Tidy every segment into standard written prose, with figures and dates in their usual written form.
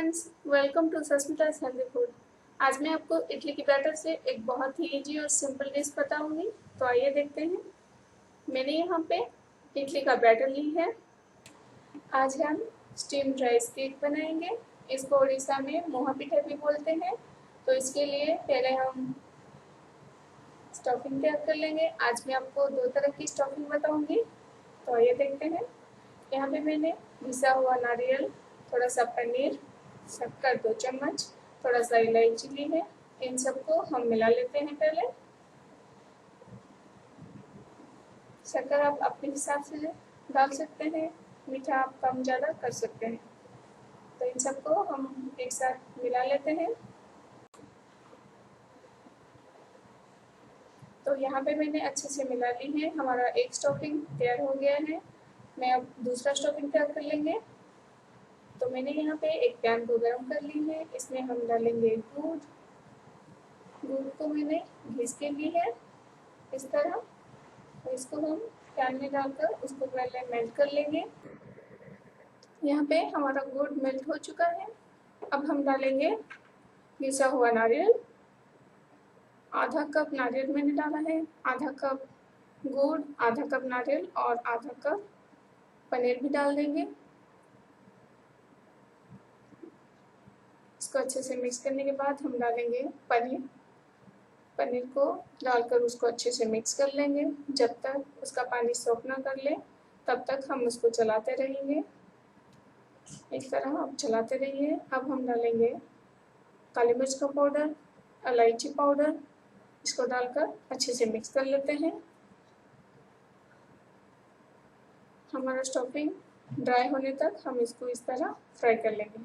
Friends, welcome to सस्मिता's healthy food. आज मैं आपको इडली की बैटर से एक बहुत ही इजी और सिंपल डिश बताऊंगी। तो आइए देखते हैं। मैंने यहाँ पे इडली का बैटर ली है। आज हम स्टीम्ड राइस केक बनाएंगे। इसको उड़ीसा में मोहा पिठा भी बोलते हैं। तो इसके लिए पहले हम स्टफिंग तैयार कर लेंगे। आज मैं आपको दो तरह की स्टफिंग बताऊंगी। तो आइए देखते हैं। यहाँ पे मैंने घिसा हुआ नारियल, थोड़ा सा पनीर, शक्कर 2 चम्मच, थोड़ा सा इलायची ली है। इन सबको हम मिला लेते हैं। पहले शक्कर आप अपने हिसाब से डाल सकते हैं, मीठा आप कम ज़्यादा कर सकते हैं। तो इन सबको हम एक साथ मिला लेते हैं। तो यहाँ पे मैंने अच्छे से मिला ली है। हमारा एक स्टफिंग तैयार हो गया है। मैं अब दूसरा स्टफिंग तैयार कर लेंगे। तो मैंने यहाँ पे एक पैन को गर्म कर ली है। इसमें हम डालेंगे दूध। दूध को मैंने घिस के ली है इस तरह। तो इसको हम पैन में डालकर उसको पहले मेल्ट कर लेंगे। यहाँ पे हमारा गुड़ मेल्ट हो चुका है। अब हम डालेंगे घिसा हुआ नारियल। आधा कप नारियल मैंने डाला है, आधा कप गुड़, आधा कप नारियल और आधा कप पनीर भी डाल देंगे। इसको अच्छे से मिक्स करने के बाद हम डालेंगे पनीर। पनीर को डालकर उसको अच्छे से मिक्स कर लेंगे। जब तक उसका पानी सोख ना कर ले तब तक हम उसको चलाते रहेंगे। इस तरह आप चलाते रहिए। अब हम डालेंगे काली मिर्च का पाउडर, इलायची पाउडर। इसको डालकर अच्छे से मिक्स कर लेते हैं। हमारा स्टफिंग ड्राई होने तक हम इसको इस तरह फ्राई कर लेंगे।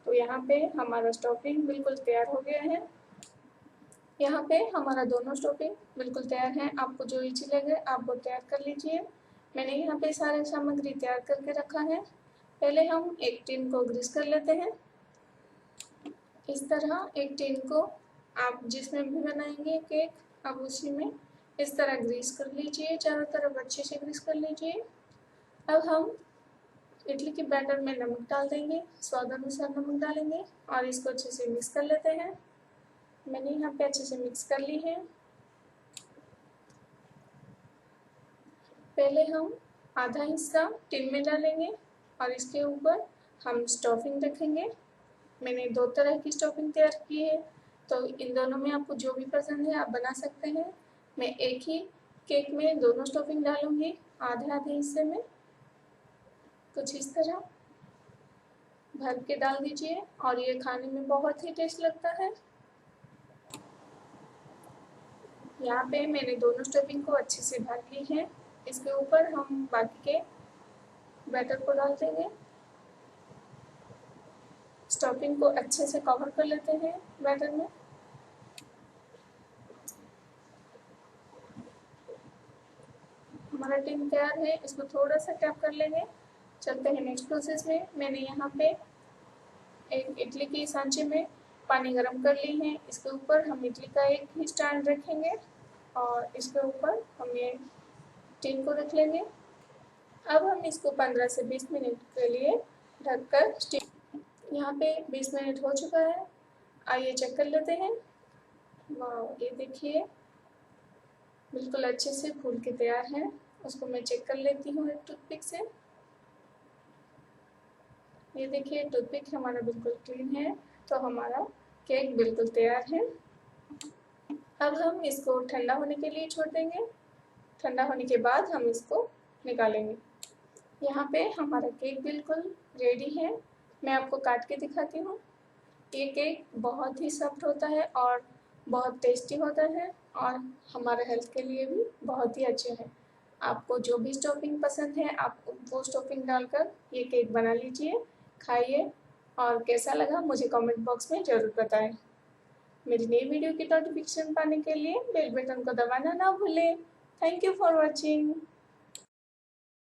तो यहाँ पे हमारा स्टफिंग बिल्कुल तैयार हो गया है। यहाँ पे हमारा दोनों स्टफिंग बिल्कुल तैयार है। आपको जो इजी लगे आप वो तैयार कर लीजिए। मैंने यहाँ पे सारे सामग्री तैयार करके रखा है। पहले हम एक टिन को ग्रीस कर लेते हैं। इस तरह एक टिन को आप जिसमें भी बनाएंगे केक, अब उसी में इस तरह ग्रीस कर लीजिए। चारों तरफ अच्छे से ग्रीस कर लीजिए। अब हम इडली के बैटर में नमक डाल देंगे, स्वाद अनुसार नमक डालेंगे और इसको अच्छे से मिक्स कर लेते हैं। मैंने यहाँ पे अच्छे से मिक्स कर ली है। पहले हम आधा हिस्सा टिन में डालेंगे और इसके ऊपर हम स्टफिंग रखेंगे। मैंने दो तरह की स्टफिंग तैयार की है। तो इन दोनों में आपको जो भी पसंद है आप बना सकते हैं। मैं एक ही केक में दोनों स्टफिंग डालूंगी, आधे आधे हिस्से में। कुछ इस तरह भर के डाल दीजिए और ये खाने में बहुत ही टेस्ट लगता है। यहाँ पे मैंने दोनों स्टफिंग को अच्छे से भर ली है। इसके ऊपर हम बाकी के बैटर को डाल देंगे। स्टफिंग को अच्छे से कवर कर लेते हैं बैटर में। हमारा टिन तैयार है। इसको थोड़ा सा टैप कर लेंगे। चलते हैं नेक्स्ट प्रोसेस में। मैंने यहाँ पे एक इडली की सांचे में पानी गर्म कर ली है। इसके ऊपर हम इडली का एक ही स्टैंड रखेंगे और इसके ऊपर हम ये टिन को रख लेंगे। अब हम इसको 15 से 20 मिनट के लिए ढककर स्टीम। यहाँ पे 20 मिनट हो चुका है। आइए चेक कर लेते हैं। वाह, ये देखिए बिल्कुल अच्छे से फूल के तैयार है। उसको मैं चेक कर लेती हूँ एक टूथपिक से। ये देखिए टूथपिक हमारा बिल्कुल क्लीन है। तो हमारा केक बिल्कुल तैयार है। अब हम इसको ठंडा होने के लिए छोड़ देंगे। ठंडा होने के बाद हम इसको निकालेंगे। यहाँ पे हमारा केक बिल्कुल रेडी है। मैं आपको काट के दिखाती हूँ। ये केक बहुत ही सॉफ्ट होता है और बहुत टेस्टी होता है और हमारे हेल्थ के लिए भी बहुत ही अच्छे हैं। आपको जो भी स्टफिंग पसंद है आप वो स्टफिंग डालकर ये केक बना लीजिए, खाइए और कैसा लगा मुझे कमेंट बॉक्स में ज़रूर बताएं। मेरी नई वीडियो की नोटिफिकेशन पाने के लिए बेल बटन को दबाना ना भूलें। Thank you for watching.